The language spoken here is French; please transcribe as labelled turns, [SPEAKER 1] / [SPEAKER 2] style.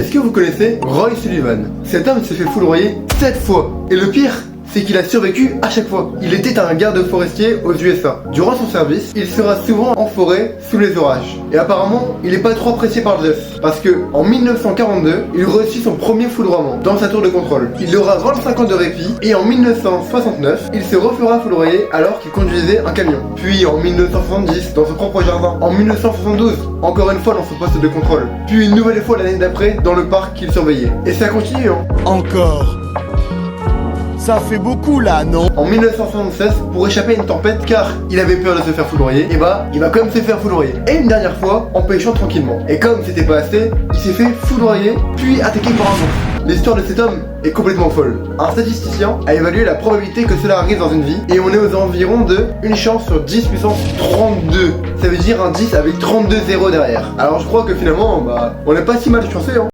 [SPEAKER 1] Est-ce que vous connaissez Roy Sullivan? Cet homme s'est fait foudroyer 7 fois. Et le pire, c'est qu'il a survécu à chaque fois. Il était un garde forestier aux USA. Durant son service, il sera souvent en forêt sous les orages. Et apparemment, il n'est pas trop apprécié par Jeff. Parce que en 1942, il reçut son premier foudroiement dans sa tour de contrôle. Il aura 25 ans de répit et en 1969, il se refera foudroyer alors qu'il conduisait un camion. Puis en 1970, dans son propre jardin. En 1972, encore une fois dans son poste de contrôle. Puis une nouvelle fois l'année d'après dans le parc qu'il surveillait. Et ça continue, hein.
[SPEAKER 2] Encore. Ça fait beaucoup là, non?
[SPEAKER 1] En 1976, pour échapper à une tempête, car il avait peur de se faire foudroyer, et bah, il va quand même se faire foudroyer. Et une dernière fois, en pêchant tranquillement. Et comme c'était pas assez, il s'est fait foudroyer, puis attaqué par un ours. L'histoire de cet homme est complètement folle. Un statisticien a évalué la probabilité que cela arrive dans une vie, et on est aux environs de une chance sur 10 puissance 32. Ça veut dire un 10 avec 32 zéros derrière. Alors je crois que finalement, bah, on n'est pas si mal chancé, hein.